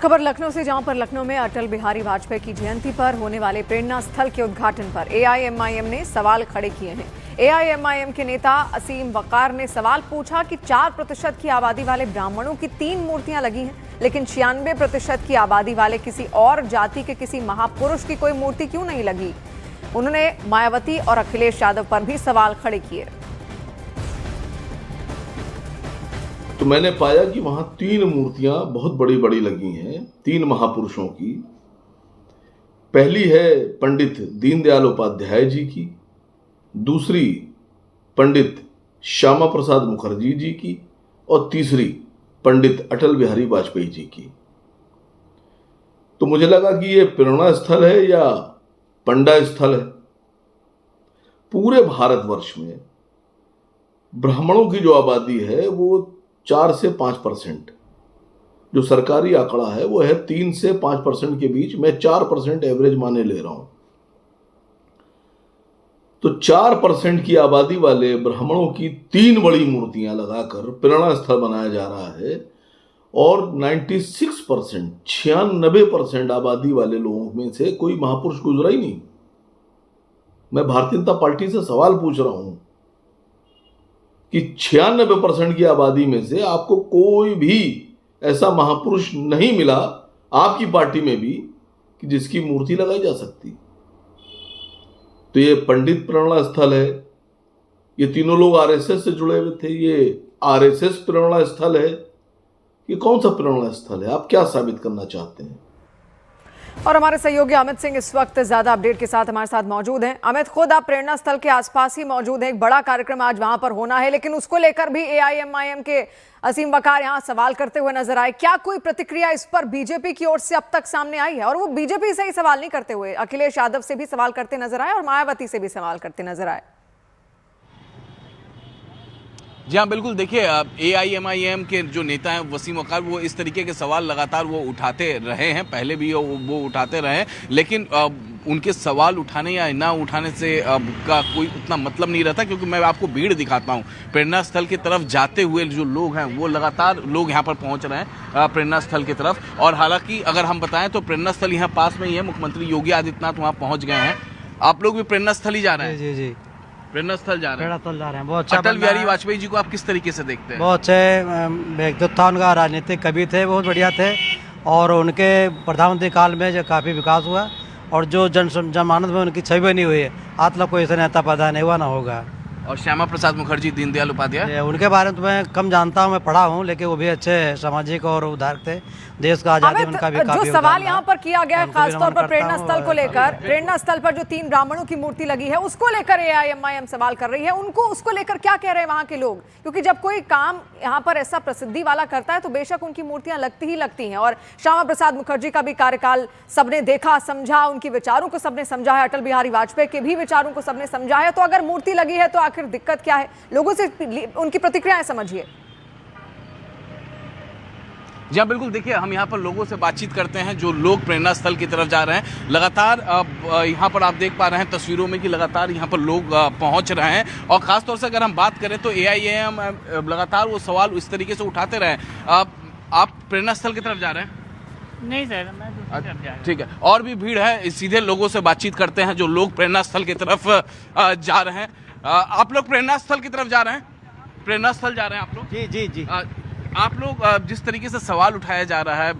खबर लखनऊ से, जहां पर लखनऊ में अटल बिहारी वाजपेयी की जयंती पर होने वाले प्रेरणा स्थल के उद्घाटन पर एआईएमआईएम ने सवाल खड़े किए हैं। एआईएमआईएम के नेता असीम वकार ने सवाल पूछा कि 4% की आबादी वाले ब्राह्मणों की 3 मूर्तियां लगी हैं, लेकिन 96% की आबादी वाले किसी और जाति के किसी महापुरुष की कोई मूर्ति क्यों नहीं लगी। उन्होंने मायावती और अखिलेश यादव पर भी सवाल खड़े किए। तो मैंने पाया कि वहां 3 मूर्तियां बहुत बड़ी बड़ी लगी हैं, 3 महापुरुषों की। पहली है पंडित दीनदयाल उपाध्याय जी की, दूसरी पंडित श्यामा प्रसाद मुखर्जी जी की और तीसरी पंडित अटल बिहारी वाजपेयी जी की। तो मुझे लगा कि ये प्रेरणा स्थल है या पंडा स्थल है। पूरे भारतवर्ष में ब्राह्मणों की जो आबादी है वो 4 से 5%, जो सरकारी आंकड़ा है वो है 3 से 5% के बीच। मैं 4% एवरेज माने ले रहा हूं। तो 4% की आबादी वाले ब्राह्मणों की 3 बड़ी मूर्तियां लगाकर प्रेरणा स्थल बनाया जा रहा है और 96% आबादी वाले लोगों में से कोई महापुरुष गुजरा ही नहीं। मैं भारतीय जनता पार्टी से सवाल पूछ रहा हूं कि 96% की आबादी में से आपको कोई भी ऐसा महापुरुष नहीं मिला, आपकी पार्टी में भी, कि जिसकी मूर्ति लगाई जा सकती। तो ये पंडित प्रेरणा स्थल है। ये तीनों लोग आरएसएस से जुड़े हुए थे। ये आरएसएस प्रेरणा स्थल है। ये कौन सा प्रेरणा स्थल है? आप क्या साबित करना चाहते हैं? और हमारे सहयोगी अमित सिंह इस वक्त ज्यादा अपडेट के साथ हमारे साथ मौजूद हैं। अमित, खुद आप प्रेरणा स्थल के आसपास ही मौजूद हैं। एक बड़ा कार्यक्रम आज वहां पर होना है, लेकिन उसको लेकर भी एआईएमआईएम के असीम वकार यहां सवाल करते हुए नजर आए। क्या कोई प्रतिक्रिया इस पर बीजेपी की ओर से अब तक सामने आई है? और वो बीजेपी से ही सवाल नहीं करते हुए अखिलेश यादव से भी सवाल करते नजर आए और मायावती से भी सवाल करते नजर आए। जी हाँ, बिल्कुल। देखिए, एआईएमआईएम के जो नेता हैं वसीम वकार, वो इस तरीके के सवाल लगातार वो उठाते रहे हैं, पहले भी वो उठाते रहे हैं, लेकिन उनके सवाल उठाने या ना उठाने से का कोई उतना मतलब नहीं रहता, क्योंकि मैं आपको भीड़ दिखाता हूँ। प्रेरणा स्थल की तरफ जाते हुए जो लोग हैं वो लगातार लोग यहाँ पर पहुँच रहे हैं प्रेरणा स्थल की तरफ। और हालांकि अगर हम बताएं तो प्रेरणा स्थल यहाँ पास में ही है। मुख्यमंत्री योगी आदित्यनाथ वहाँ पहुँच गए हैं। आप लोग भी प्रेरणा स्थल ही जा रहे हैं? जी जी, प्रेरणा स्थल जा रहे हैं। बहुत अच्छा। अटल बिहारी वाजपेयी जी को आप किस तरीके से देखते हैं? बहुत अच्छे व्यक्तित्व था उनका, राजनीतिक कवि थे, बहुत बढ़िया थे। और उनके प्रधानमंत्री काल में जो काफ़ी विकास हुआ और जो जनमानस में उनकी छवि बनी हुई है, आज तक कोई ऐसा नेता पैदा नहीं हुआ, ना होगा। और श्यामा प्रसाद मुखर्जी, दीनदयाल उपाध्याय, उनके बारे में तो मैं कम जानता हूँ, मैं पढ़ा हूँ, लेकिन वो भी अच्छे सामाजिक और उदार थे। देश का आजादी उनका भी काफी जो सवाल यहाँ पर किया गया है खासतौर पर प्रेरणा स्थल को लेकर, प्रेरणा स्थल पर जो 3 ब्राह्मणों की मूर्ति लगी है उसको लेकर एआईएमआईएम सवाल कर रही है। उनको उसको लेकर क्या कह रहे हैं वहां के लोग? क्योंकि जब कोई काम यहाँ पर ऐसा प्रसिद्धि वाला करता है तो बेशक उनकी मूर्तियां लगती ही लगती हैं। और श्यामा प्रसाद मुखर्जी का भी कार्यकाल सबने देखा, समझा, उनके विचारों को सबने समझा है। अटल बिहारी वाजपेयी के भी विचारों को सबने समझा है। तो अगर मूर्ति लगी है तो आखिर दिक्कत क्या है? लोगों से उनकी प्रतिक्रियाएं समझिए। जी हाँ, बिल्कुल। देखिए, हम यहाँ पर लोगों से बातचीत करते हैं जो लोग प्रेरणा स्थल की तरफ जा रहे हैं। लगातार यहाँ पर आप देख पा रहे हैं तस्वीरों में कि लगातार यहाँ पर लोग पहुँच रहे हैं। और ख़ासतौर से अगर हम बात करें तो एआईएम लगातार वो सवाल इस तरीके से उठाते रहे। आप प्रेरणा स्थल की तरफ जा रहे हैं? नहीं सर, मैं दूसरी तरफ जा रहा हूं। ठीक है। और भी भीड़ है, सीधे लोगों से बातचीत करते हैं जो लोग प्रेरणा स्थल की तरफ जा रहे हैं। आप लोग प्रेरणा स्थल की तरफ जा रहे हैं? प्रेरणा स्थल जा रहे हैं आप लोग? जी जी जी। आप लोग जिस तरीके से सवाल उठाया जा रहा है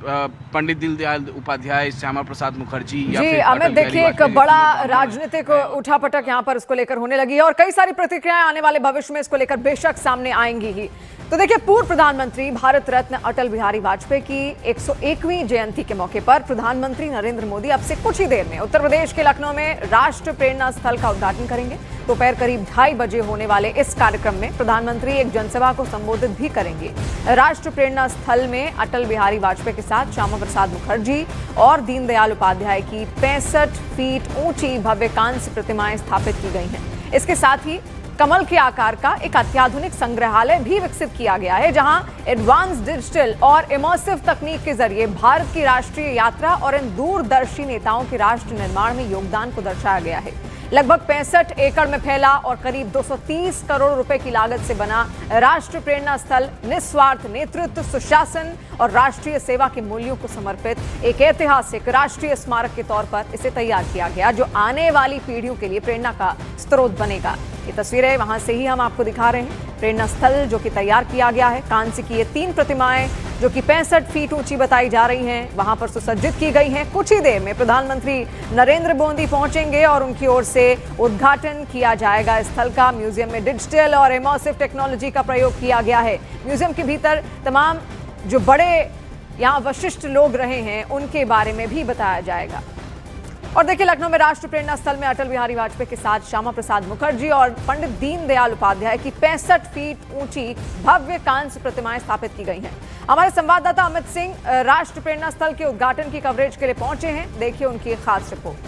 पंडित दीनदयाल उपाध्याय, श्यामा प्रसाद मुखर्जी या जी फिर अमित, देखिए एक बड़ा राजनीतिक उठापटक यहाँ पर इसको लेकर होने लगी है और कई सारी प्रतिक्रियाएं आने वाले भविष्य में इसको लेकर बेशक सामने आएंगी ही। तो देखिए, पूर्व प्रधानमंत्री भारत रत्न अटल बिहारी वाजपेयी की 101वीं जयंती के मौके पर प्रधानमंत्री नरेंद्र मोदी अब से कुछ ही देर में उत्तर प्रदेश के लखनऊ में राष्ट्र प्रेरणा स्थल का उद्घाटन करेंगे। दोपहर करीब 2:30 बजे होने वाले इस कार्यक्रम में प्रधानमंत्री एक जनसभा को संबोधित भी करेंगे। राष्ट्र प्रेरणा स्थल में अटल बिहारी वाजपेयी के साथ श्यामा प्रसाद मुखर्जी और दीनदयाल उपाध्याय की 65 फीट ऊंची भव्य कांस्य प्रतिमाएं स्थापित की गई हैं। इसके साथ ही कमल के आकार का एक अत्याधुनिक संग्रहालय भी विकसित किया गया है, जहां एडवांस डिजिटल और इमर्सिव तकनीक के जरिए भारत की राष्ट्रीय यात्रा और इन दूरदर्शी नेताओं के राष्ट्र निर्माण में योगदान को दर्शाया गया है। लगभग 65 एकड़ में फैला और करीब 230 करोड़ रुपए की लागत से बना राष्ट्र प्रेरणा स्थल निस्वार्थ नेतृत्व, सुशासन और राष्ट्रीय सेवा के मूल्यों को समर्पित एक ऐतिहासिक राष्ट्रीय स्मारक के तौर पर इसे तैयार किया गया, जो आने वाली पीढ़ियों के लिए प्रेरणा का स्रोत बनेगा। ये तस्वीरें वहां से ही हम आपको दिखा रहे हैं। प्रेरणा स्थल जो कि तैयार किया गया है, कांस्य की ये 3 प्रतिमाएं जो कि 65 फीट ऊंची बताई जा रही हैं, वहां पर सुसज्जित की गई हैं। कुछ ही देर में प्रधानमंत्री नरेंद्र मोदी पहुंचेंगे और उनकी ओर से उद्घाटन किया जाएगा स्थल का। म्यूजियम में डिजिटल और इमर्सिव टेक्नोलॉजी का प्रयोग किया गया है। म्यूजियम के भीतर तमाम जो बड़े यहाँ वशिष्ठ लोग रहे हैं उनके बारे में भी बताया जाएगा। और देखिए, लखनऊ में राष्ट्र प्रेरणा स्थल में अटल बिहारी वाजपेयी के साथ श्यामा प्रसाद मुखर्जी और पंडित दीनदयाल उपाध्याय की 65 फीट ऊंची भव्य कांस्य प्रतिमाएं स्थापित की गई हैं। हमारे संवाददाता अमित सिंह राष्ट्र प्रेरणा स्थल के उद्घाटन की कवरेज के लिए पहुंचे हैं। देखिए उनकी एक खास रिपोर्ट।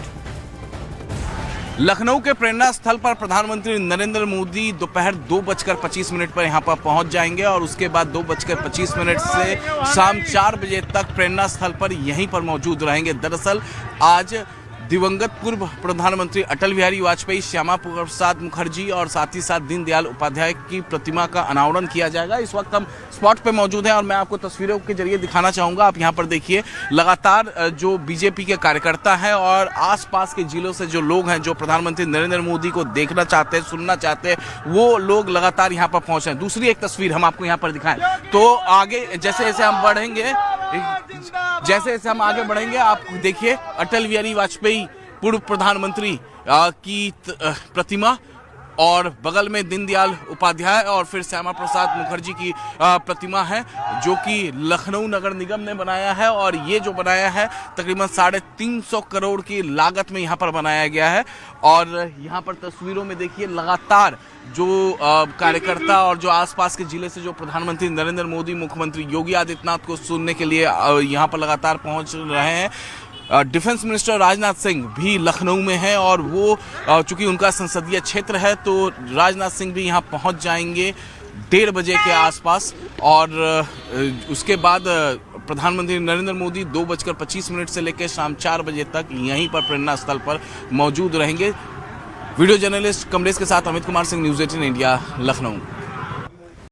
लखनऊ के प्रेरणा स्थल पर प्रधानमंत्री नरेंद्र मोदी दोपहर 2:25 पर यहां पर पहुंच जाएंगे और उसके बाद 2:25 से शाम 4 बजे तक प्रेरणा स्थल पर यहीं पर मौजूद रहेंगे। दरअसल आज दिवंगत पूर्व प्रधानमंत्री अटल बिहारी वाजपेयी, श्यामा प्रसाद मुखर्जी और साथ ही साथ दीनदयाल उपाध्याय की प्रतिमा का अनावरण किया जाएगा। इस वक्त हम स्पॉट पे मौजूद हैं और मैं आपको तस्वीरों के जरिए दिखाना चाहूँगा। आप यहाँ पर देखिए, लगातार जो बीजेपी के कार्यकर्ता हैं और आसपास के जिलों से जो लोग हैं जो प्रधानमंत्री नरेंद्र मोदी को देखना चाहते हैं, सुनना चाहते हैं, वो लोग लगातार यहाँ पर पहुँचे हैं। दूसरी एक तस्वीर हम आपको यहाँ पर दिखाएं तो आगे जैसे जैसे हम आगे बढ़ेंगे आप देखिए अटल बिहारी वाजपेयी पूर्व प्रधानमंत्री की प्रतिमा और बगल में दीनदयाल उपाध्याय और फिर श्यामा प्रसाद मुखर्जी की प्रतिमा है, जो कि लखनऊ नगर निगम ने बनाया है। और ये जो बनाया है तकरीबन 350 करोड़ की लागत में यहाँ पर बनाया गया है। और यहाँ पर तस्वीरों में देखिए, लगातार जो कार्यकर्ता और जो आसपास के जिले से जो प्रधानमंत्री नरेंद्र मोदी, मुख्यमंत्री योगी आदित्यनाथ को सुनने के लिए यहाँ पर लगातार पहुँच रहे हैं। डिफेंस मिनिस्टर राजनाथ सिंह भी लखनऊ में हैं और वो चूंकि उनका संसदीय क्षेत्र है तो राजनाथ सिंह भी यहाँ पहुँच जाएंगे 1:30 बजे के आसपास। और उसके बाद प्रधानमंत्री नरेंद्र मोदी 2:25 से लेकर शाम 4 बजे तक यहीं पर प्रेरणा स्थल पर मौजूद रहेंगे। वीडियो जर्नलिस्ट कमलेश के साथ अमित कुमार सिंह, न्यूज़ 18 इंडिया, लखनऊ।